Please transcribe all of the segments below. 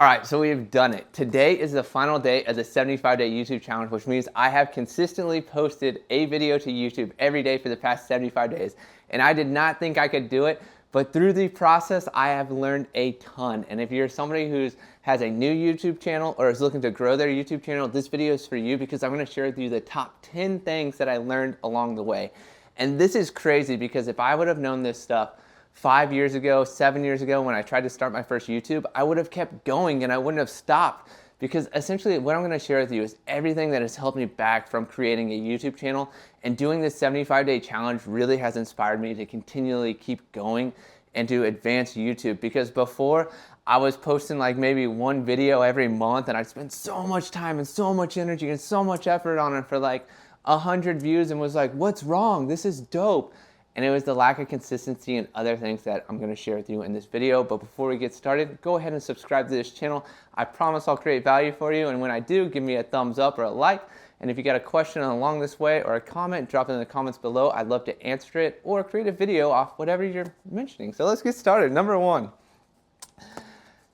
All right, so we've done it. Today is the final day of the 75-day YouTube challenge, which means I have consistently posted a video to YouTube every day for the past 75 days. And I did not think I could do it, but through the process, I have learned a ton. And if you're somebody who has a new YouTube channel or is looking to grow their YouTube channel, this video is for you because I'm gonna share with you the top 10 things that I learned along the way. And this is crazy because if I would have known this stuff 5 years ago, 7 years ago, when I tried to start my first YouTube, I would have kept going and I wouldn't have stopped, because essentially what I'm going to share with you is everything that has helped me back from creating a YouTube channel. And doing this 75-day challenge really has inspired me to continually keep going and to advance YouTube, because before I was posting like maybe one video every month and I'd spend so much time and so much energy and so much effort on it for like 100 views and was like, what's wrong? This is dope. And it was the lack of consistency and other things that I'm going to share with you in this video. But before we get started, go ahead and subscribe to this channel. I promise I'll create value for you. And when I do, give me a thumbs up or a like. And if you got a question along this way or a comment, drop it in the comments below. I'd love to answer it or create a video off whatever you're mentioning. So let's get started. Number one,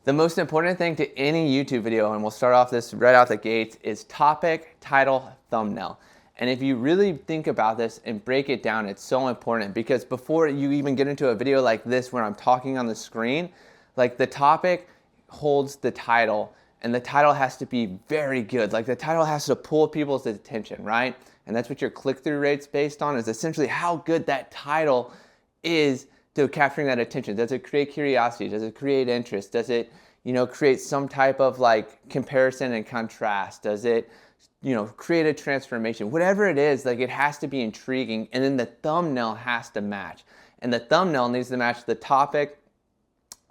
the most important thing to any YouTube video, and we'll start off this right out the gates, is topic, title, thumbnail. And if you really think about this and break it down, it's so important, because before you even get into a video like this where I'm talking on the screen, like the topic holds the title, and the title has to be very good. Like the title has to pull people's attention, right? And that's what your click-through rate's based on, is essentially how good that title is to capturing that attention. Does it create curiosity? Does it create interest? Does it, create some type of like comparison and contrast? Does it create a transformation? Whatever it is, like it has to be intriguing, and then the thumbnail has to match. And the thumbnail needs to match the topic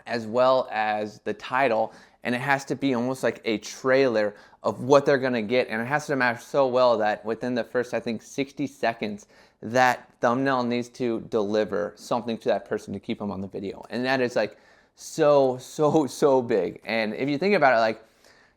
as well as the title, and it has to be almost like a trailer of what they're gonna get, and it has to match so well that within the first, I think, 60 seconds, that thumbnail needs to deliver something to that person to keep them on the video. And that is like so big. And if you think about it, like,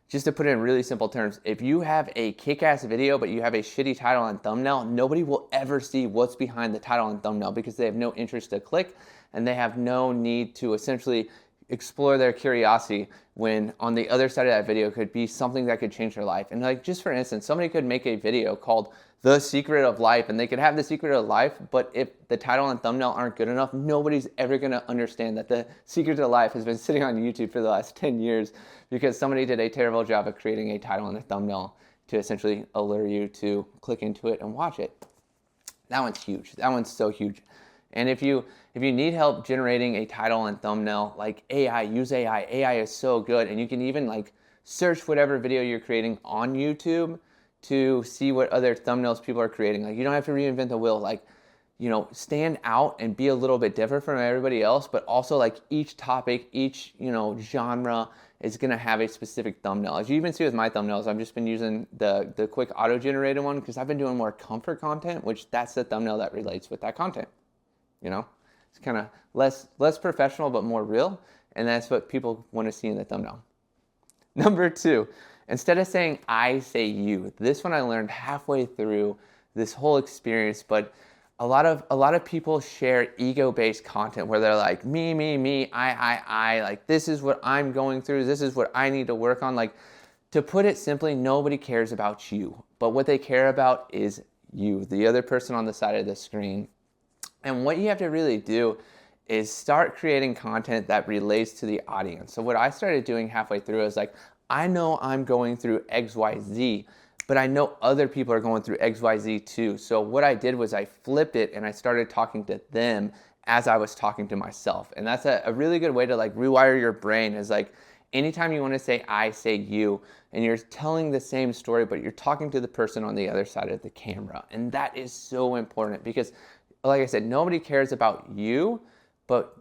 just to put it in really simple terms, if you have a kick-ass video but you have a shitty title and thumbnail, nobody will ever see what's behind the title and thumbnail, because they have no interest to click and they have no need to essentially explore their curiosity, when on the other side of that video could be something that could change their life. And like, just for instance, somebody could make a video called The Secret of Life, and they could have the secret of life, but if the title and thumbnail aren't good enough, nobody's ever gonna understand that the secret of life has been sitting on YouTube for the last 10 years because somebody did a terrible job of creating a title and a thumbnail to essentially allure you to click into it and watch it. That one's huge. That one's so huge. And if you need help generating a title and thumbnail, like AI, use AI. AI is so good, and you can even like search whatever video you're creating on YouTube to see what other thumbnails people are creating. Like, you don't have to reinvent the wheel. Like, stand out and be a little bit different from everybody else, but also like each topic, each, genre is gonna have a specific thumbnail. As you even see with my thumbnails, I've just been using the quick auto-generated one because I've been doing more comfort content, which that's the thumbnail that relates with that content. It's kind of less professional, but more real. And that's what people want to see in the thumbnail. Number two, instead of saying I, say you. This one I learned halfway through this whole experience, but a lot of people share ego-based content where they're like, me, I, like this is what I'm going through, this is what I need to work on. Like, to put it simply, nobody cares about you, but what they care about is you, the other person on the side of the screen. And what you have to really do is start creating content that relates to the audience. So what I started doing halfway through is like, I know I'm going through XYZ, but I know other people are going through XYZ too. So what I did was I flipped it and I started talking to them as I was talking to myself. And that's a really good way to like rewire your brain, is like, anytime you want to say I, say you, and you're telling the same story, but you're talking to the person on the other side of the camera. And that is so important, because like I said, nobody cares about you, but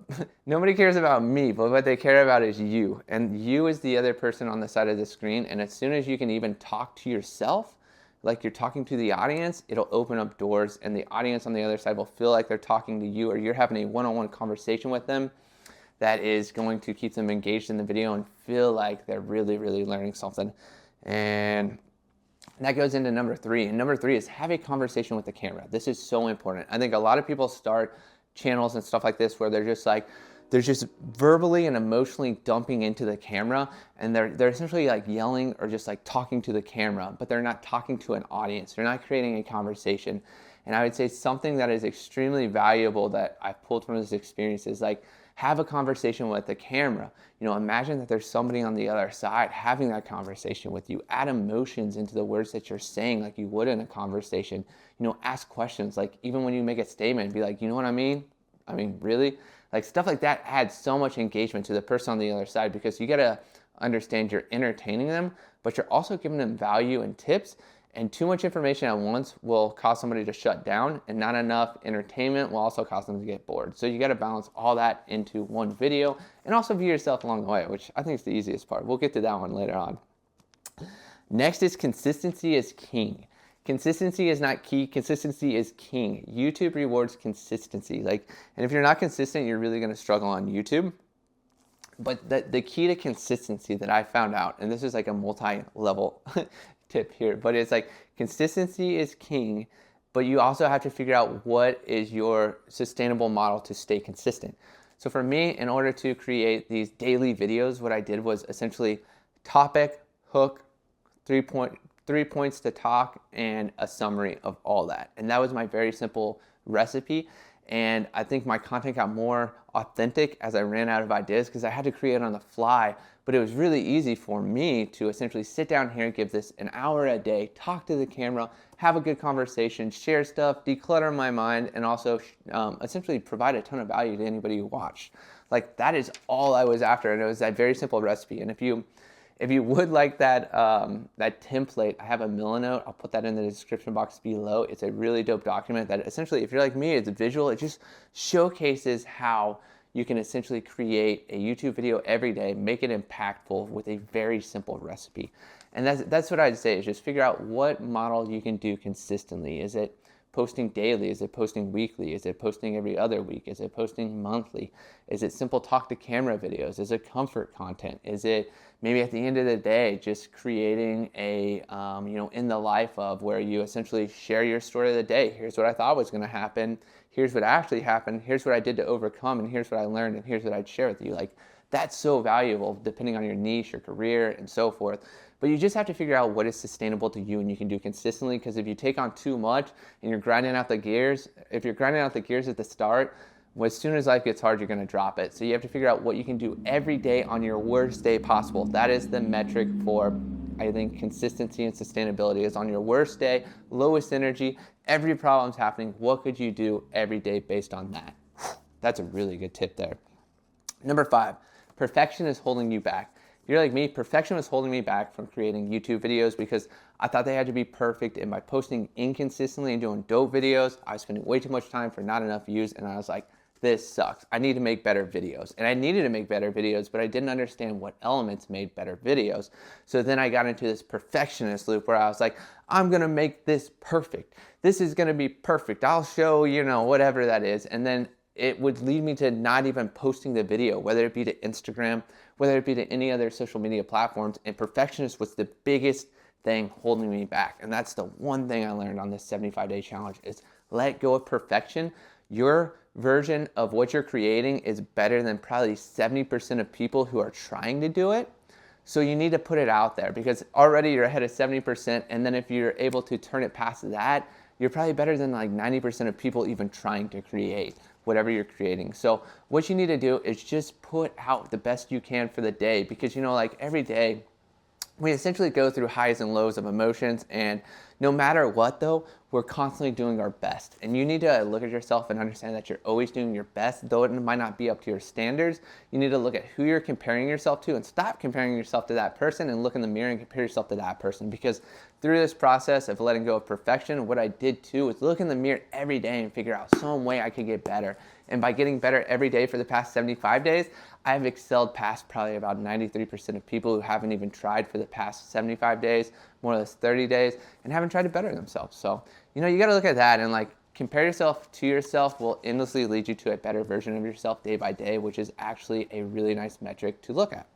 nobody cares about me, but what they care about is you. And you is the other person on the side of the screen. And as soon as you can even talk to yourself, like you're talking to the audience, it'll open up doors, and the audience on the other side will feel like they're talking to you, or you're having a one-on-one conversation with them that is going to keep them engaged in the video and feel like they're really learning something. And that goes into number three. And number three is have a conversation with the camera. This is so important. I think a lot of people start channels and stuff like this where they're just like, they're just verbally and emotionally dumping into the camera, and they're essentially like yelling or just like talking to the camera, but they're not talking to an audience. They're not creating a conversation. And I would say something that is extremely valuable that I've pulled from this experience is like, have a conversation with the camera. You know, imagine that there's somebody on the other side having that conversation with you. Add emotions into the words that you're saying like you would in a conversation. You know, ask questions. Like even when you make a statement, be like, you know what I mean? I mean, really? Like stuff like that adds so much engagement to the person on the other side, because you gotta understand you're entertaining them, but you're also giving them value and tips. And too much information at once will cause somebody to shut down, and not enough entertainment will also cause them to get bored. So you got to balance all that into one video, and also view yourself along the way, which I think is the easiest part. We'll get to that one later on. Next is consistency is king. Consistency is not key, consistency is king. YouTube rewards consistency. And if you're not consistent, you're really going to struggle on YouTube. But the key to consistency that I found out, and this is like a multi-level tip here, but it's like consistency is king, but you also have to figure out what is your sustainable model to stay consistent. So for me, in order to create these daily videos, what I did was essentially topic, hook, 3 points to talk, and a summary of all that. And that was my very simple recipe. And I think my content got more authentic as I ran out of ideas, because I had to create on the fly. But it was really easy for me to essentially sit down here and give this an hour a day, talk to the camera, have a good conversation, share stuff, declutter my mind, and also essentially provide a ton of value to anybody who watched. Like that is all I was after, and it was that very simple recipe. And if you would like that that template, I have a Milanote. I'll put that in the description box below. It's a really dope document that essentially, if you're like me, it's visual. It just showcases how you can essentially create a YouTube video every day, make it impactful with a very simple recipe. And that's what I'd say, is just figure out what model you can do consistently. Is it posting daily? Is it posting weekly? Is it posting every other week? Is it posting monthly? Is it simple talk to camera videos? Is it comfort content? Is it maybe at the end of the day just creating a in the life of, where you essentially share your story of the day? Here's what I thought was going to happen. Here's what actually happened. Here's what I did to overcome, and here's what I learned, and here's what I'd share with you. Like that's so valuable depending on your niche, your career, and so forth. But you just have to figure out what is sustainable to you and you can do consistently, because if you take on too much and you're grinding out the gears, if you're grinding out the gears at the start, well, as soon as life gets hard, you're going to drop it. So you have to figure out what you can do every day on your worst day possible. That is the metric for, I think, consistency and sustainability, is on your worst day, lowest energy, every problem's happening. What could you do every day based on that? That's a really good tip there. Number 5, perfection is holding you back. If you're like me, perfection was holding me back from creating YouTube videos, because I thought they had to be perfect, and by posting inconsistently and doing dope videos, I was spending way too much time for not enough views, and I was like, this sucks. I need to make better videos. And I needed to make better videos, but I didn't understand what elements made better videos. So then I got into this perfectionist loop where I was like, I'm gonna make this perfect. This is gonna be perfect. I'll show, whatever that is. And then it would lead me to not even posting the video, whether it be to Instagram, whether it be to any other social media platforms. And perfectionist was the biggest thing holding me back. And that's the one thing I learned on this 75-day challenge, is let go of perfection. Your version of what you're creating is better than probably 70% of people who are trying to do it. So you need to put it out there, because already you're ahead of 70%. And then if you're able to turn it past that, you're probably better than like 90% of people even trying to create whatever you're creating. So what you need to do is just put out the best you can for the day, because every day we essentially go through highs and lows of emotions, and no matter what though, we're constantly doing our best. And you need to look at yourself and understand that you're always doing your best, though it might not be up to your standards. You need to look at who you're comparing yourself to, and stop comparing yourself to that person, and look in the mirror and compare yourself to that person. Because through this process of letting go of perfection, what I did too was look in the mirror every day and figure out some way I could get better. And by getting better every day for the past 75 days, I've excelled past probably about 93% of people who haven't even tried for the past 75 days, more or less 30 days, and haven't tried to better themselves. So, you got to look at that, and compare yourself to yourself will endlessly lead you to a better version of yourself day by day, which is actually a really nice metric to look at.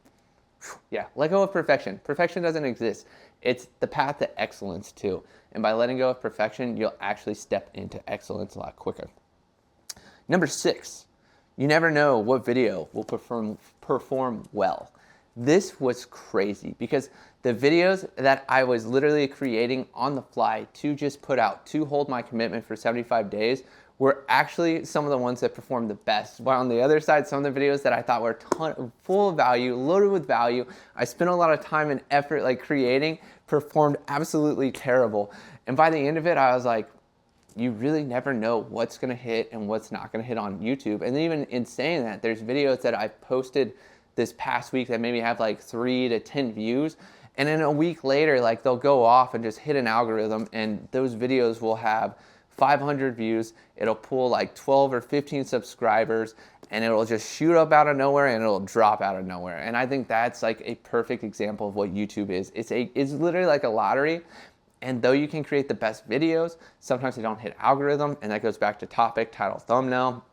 Yeah, let go of perfection. Perfection doesn't exist. It's the path to excellence too. And by letting go of perfection, you'll actually step into excellence a lot quicker. Number 6, You never know what video will perform well. This was crazy because the videos that I was literally creating on the fly to just put out to hold my commitment for 75 days were actually some of the ones that performed the best. While on the other side, some of the videos that I thought were full of value, loaded with value, I spent a lot of time and effort like creating, performed absolutely terrible. And by the end of it, I was like, you really never know what's gonna hit and what's not gonna hit on YouTube. And even in saying that, there's videos that I posted this past week that maybe have like 3 to 10 views. And then a week later, like they'll go off and just hit an algorithm and those videos will have 500 views. It'll pull like 12 or 15 subscribers and it'll just shoot up out of nowhere and it'll drop out of nowhere. And I think that's like a perfect example of what YouTube is. It's literally like a lottery. And though you can create the best videos, sometimes they don't hit algorithm, and that goes back to topic, title, thumbnail.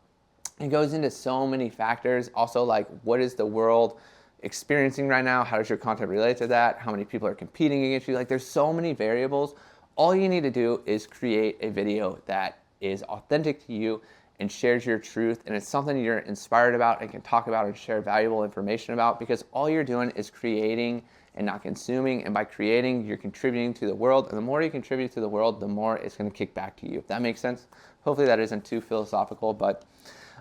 It goes into so many factors. Also, like, what is the world experiencing right now? How does your content relate to that? How many people are competing against you? Like, there's so many variables. All you need to do is create a video that is authentic to you and shares your truth, and it's something you're inspired about and can talk about and share valuable information about, because all you're doing is creating and not consuming. And by creating, you're contributing to the world. And the more you contribute to the world, the more it's going to kick back to you. If that makes sense. Hopefully that isn't too philosophical, but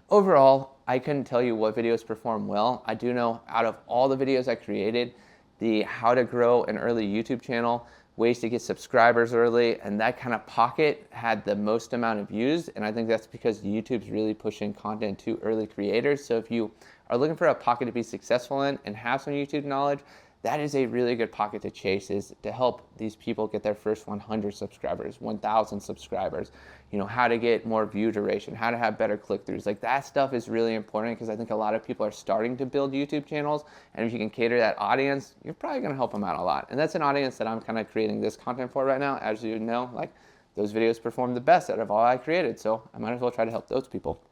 overall, I couldn't tell you what videos perform well. I do know out of all the videos I created, the how to grow an early YouTube channel, ways to get subscribers early, and that kind of pocket had the most amount of views. And I think that's because YouTube's really pushing content to early creators. So if you are looking for a pocket to be successful in and have some YouTube knowledge, that is a really good pocket to chase, is to help these people get their first 100 subscribers, 1,000 subscribers, you know, how to get more view duration, how to have better click-throughs. Like, that stuff is really important because I think a lot of people are starting to build YouTube channels, and if you can cater that audience, you're probably going to help them out a lot. And that's an audience that I'm kind of creating this content for right now. As you know, like, those videos perform the best out of all I created, so I might as well try to help those people.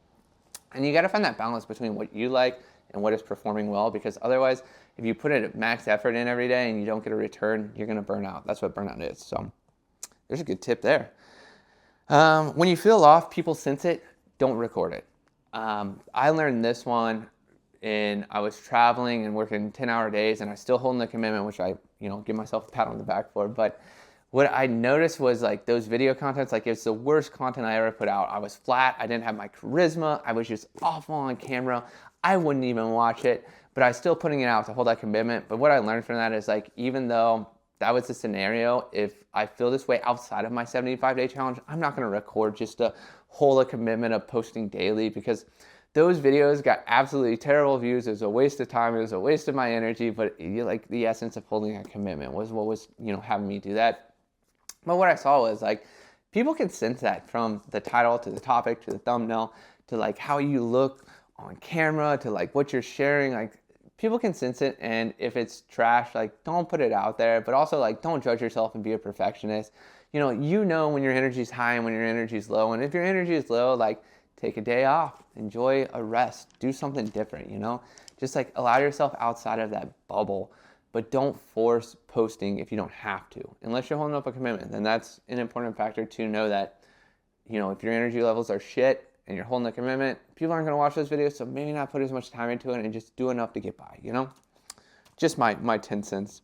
And you got to find that balance between what you like and what is performing well, because otherwise, if you put it max effort in every day and you don't get a return, you're going to burn out. That's what burnout is. So there's a good tip there. When you feel off, people sense it, don't record it. I learned this one I was traveling and working 10-hour days, and I still holding the commitment, which I, give myself a pat on the back for. But what I noticed was, like, those video contents, like, it's the worst content I ever put out. I was flat. I didn't have my charisma. I was just awful on camera. I wouldn't even watch it, but I was still putting it out to hold that commitment. But what I learned from that is, like, even though that was the scenario, if I feel this way outside of my 75-day challenge, I'm not going to record just to hold a commitment of posting daily, because those videos got absolutely terrible views. It was a waste of time. It was a waste of my energy. But like, the essence of holding a commitment was what was, having me do that. But what I saw was, like, people can sense that from the title to the topic to the thumbnail to, like, how you look on camera to, like, what you're sharing. Like, people can sense it, and if it's trash, like, don't put it out there. But also, like, don't judge yourself and be a perfectionist. When your energy's high and when your energy's low. And if your energy is low, like, take a day off, enjoy a rest, do something different, just, like, allow yourself outside of that bubble. But don't force posting if you don't have to. Unless you're holding up a commitment, then that's an important factor to know that, if your energy levels are shit and you're holding a commitment, people aren't going to watch those videos, so maybe not put as much time into it and just do enough to get by, Just my 10 cents.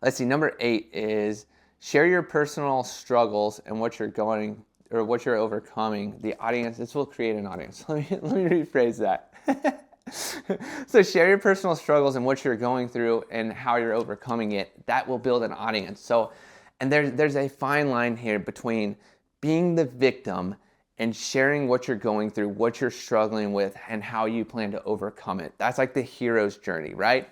Let's see, number 8 is share your personal struggles and what you're overcoming. The audience, this will create an audience. Let me rephrase that. So share your personal struggles and what you're going through and how you're overcoming it. That will build an audience. So, and there's a fine line here between being the victim and sharing what you're going through, what you're struggling with, and how you plan to overcome it. That's like the hero's journey, right?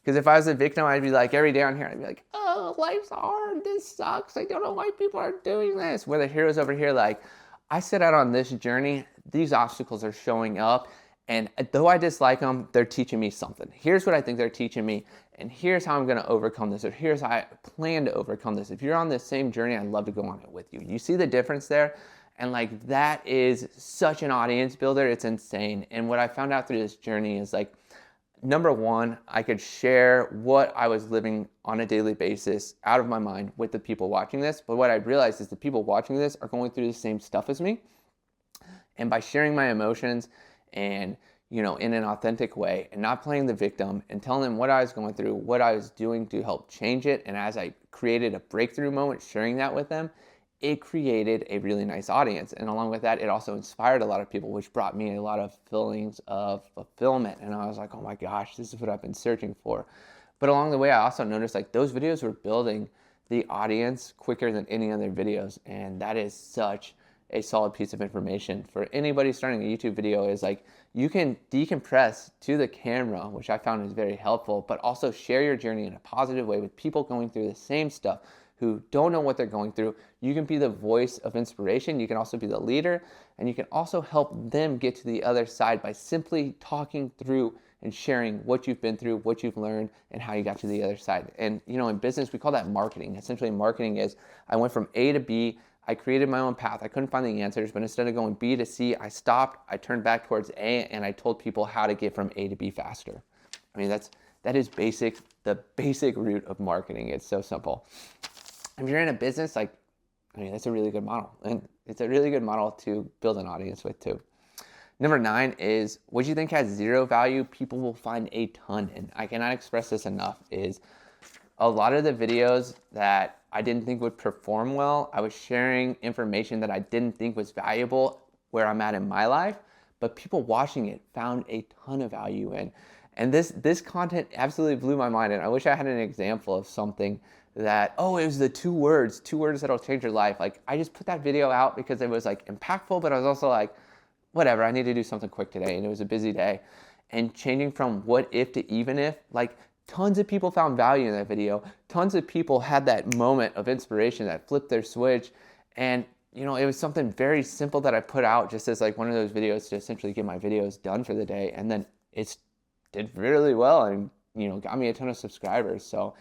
Because if I was a victim, I'd be like, every day on here, I'd be like, oh, life's hard, this sucks, I don't know why people are doing this. Where the hero's over here, like, I set out on this journey, these obstacles are showing up, and though I dislike them, they're teaching me something. Here's what I think they're teaching me, and here's how I'm going to overcome this, or here's how I plan to overcome this. If you're on this same journey, I'd love to go on it with you. You see the difference there? And, like, that is such an audience builder. It's insane. And what I found out through this journey is, like, number one, I could share what I was living on a daily basis out of my mind with the people watching this. But what I realized is the people watching this are going through the same stuff as me. And by sharing my emotions and, in an authentic way, and not playing the victim, and telling them what I was going through, what I was doing to help change it. And as I created a breakthrough moment, sharing that with them, it created a really nice audience. And along with that, it also inspired a lot of people, which brought me a lot of feelings of fulfillment. And I was like, oh my gosh, this is what I've been searching for. But along the way, I also noticed like those videos were building the audience quicker than any other videos. And that is such a solid piece of information for anybody starting a YouTube video. Is like, you can decompress to the camera, which I found is very helpful, but also share your journey in a positive way with people going through the same stuff who don't know what they're going through. You can be the voice of inspiration. You can also be the leader, and you can also help them get to the other side by simply talking through and sharing what you've been through, what you've learned, and how you got to the other side. And in business, we call that marketing. Essentially, marketing is, I went from A to B, I created my own path. I couldn't find the answers, but instead of going B to C, I stopped, I turned back towards A, and I told people how to get from A to B faster. I mean, that is the basic root of marketing. It's so simple. If you're in a business, that's a really good model. And it's a really good model to build an audience with too. Number 9 is, what you think has zero value, people will find a ton. And I cannot express this enough, is a lot of the videos that I didn't think would perform well, I was sharing information that I didn't think was valuable where I'm at in my life, but people watching it found a ton of value in. And this content absolutely blew my mind. And I wish I had an example of something that, it was the two words that'll change your life. Like, I just put that video out because it was like impactful, but I was also like, whatever, I need to do something quick today. And it was a busy day. And changing from what if to even if, like, tons of people found value in that video. Tons of people had that moment of inspiration that flipped their switch. And, it was something very simple that I put out just as like one of those videos to essentially get my videos done for the day. And then it did really well and, got me a ton of subscribers. So,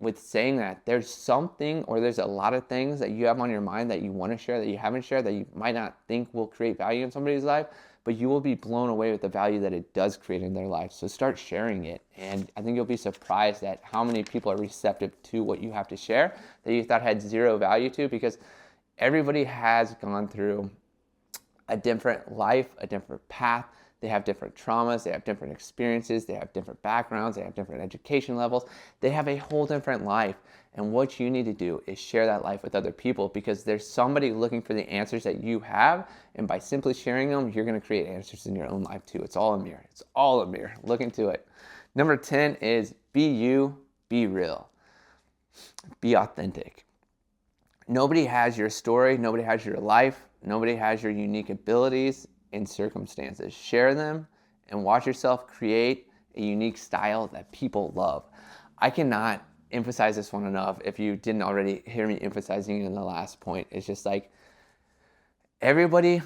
with saying that, there's something, or there's a lot of things that you have on your mind that you want to share that you haven't shared, that you might not think will create value in somebody's life, but you will be blown away with the value that it does create in their life. So start sharing it. And I think you'll be surprised at how many people are receptive to what you have to share that you thought had zero value to, because everybody has gone through a different life, a different path. They have different traumas, they have different experiences, they have different backgrounds, they have different education levels. They have a whole different life. And what you need to do is share that life with other people, because there's somebody looking for the answers that you have. And by simply sharing them, you're going to create answers in your own life too. It's all a mirror. It's all a mirror. Look into it. Number 10 is, be you, be real. Be authentic. Nobody has your story. Nobody has your life. Nobody has your unique abilities and circumstances. Share them and watch yourself create a unique style that people love. I cannot emphasize this one enough. If you didn't already hear me emphasizing it in the last point, it's just like, everybody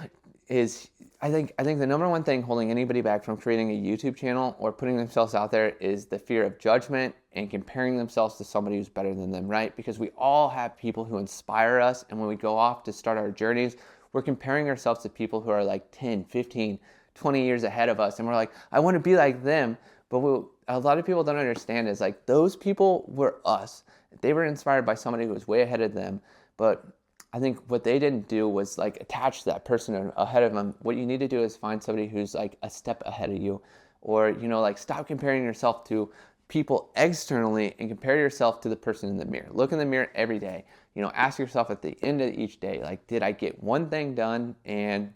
is, I think the number one thing holding anybody back from creating a YouTube channel or putting themselves out there is the fear of judgment and comparing themselves to somebody who's better than them, right? Because we all have people who inspire us, and when we go off to start our journeys, we're comparing ourselves to people who are like 10, 15, 20 years ahead of us. And we're like, I want to be like them. But what a lot of people don't understand is, like, those people were us. They were inspired by somebody who was way ahead of them. But I think what they didn't do was like attach to that person ahead of them. What you need to do is find somebody who's like a step ahead of you, or, like, stop comparing yourself to people externally and compare yourself to the person in the mirror. Look in the mirror every day. Ask yourself at the end of each day, like, did I get one thing done, and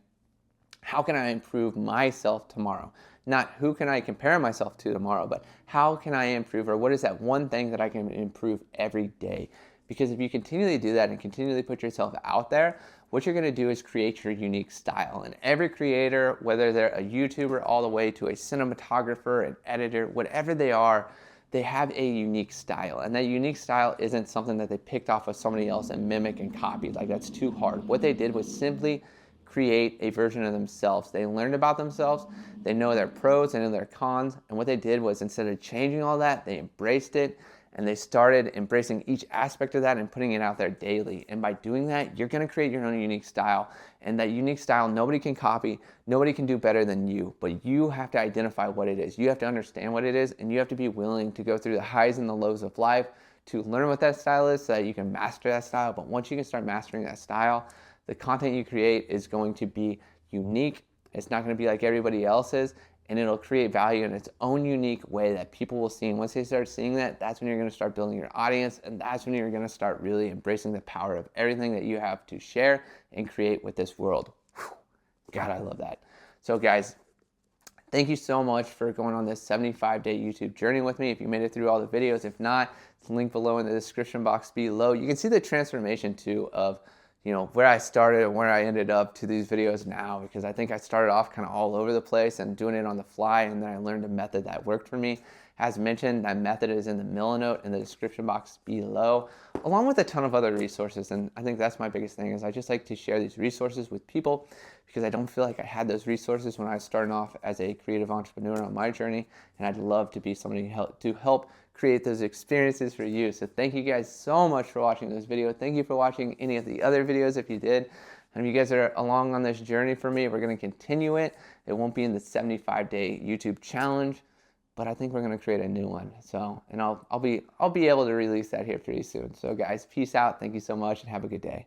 how can I improve myself tomorrow? Not who can I compare myself to tomorrow, but how can I improve, or what is that one thing that I can improve every day? Because if you continually do that and continually put yourself out there, what you're going to do is create your unique style. And every creator, whether they're a YouTuber all the way to a cinematographer, an editor, whatever they are, they have a unique style. And that unique style isn't something that they picked off of somebody else and mimic and copied. Like, that's too hard. What they did was simply create a version of themselves. They learned about themselves. They know their pros, they know their cons. And what they did was, instead of changing all that, they embraced it. And they started embracing each aspect of that and putting it out there daily. And by doing that, you're going to create your own unique style. And that unique style, nobody can copy. Nobody can do better than you. But you have to identify what it is. You have to understand what it is. And you have to be willing to go through the highs and the lows of life to learn what that style is, so that you can master that style. But once you can start mastering that style, the content you create is going to be unique, It's not going to be like everybody else's, and it'll create value in its own unique way that people will see. And once they start seeing that, that's when you're going to start building your audience, and that's when you're going to start really embracing the power of everything that you have to share and create with this world. Whew. God, I love that. So guys, thank you so much for going on this 75-day YouTube journey with me. If you made it through all the videos, if not, it's linked below in the description box below. You can see the transformation too of, you know, where I started and where I ended up to these videos now, because I think I started off kind of all over the place and doing it on the fly, and then I learned a method that worked for me. As mentioned, that method is in the Milanote in the description box below, along with a ton of other resources. And I think that's my biggest thing, is I just like to share these resources with people, because I don't feel like I had those resources when I was starting off as a creative entrepreneur on my journey, and I'd love to be somebody to help create those experiences for you. So thank you guys so much for watching this video. Thank you for watching any of the other videos if you did. And if you guys are along on this journey for me, we're going to continue it. It won't be in the 75-day YouTube challenge, but I think we're going to create a new one. So, and I'll be able to release that here pretty soon. So guys, peace out. Thank you so much and have a good day.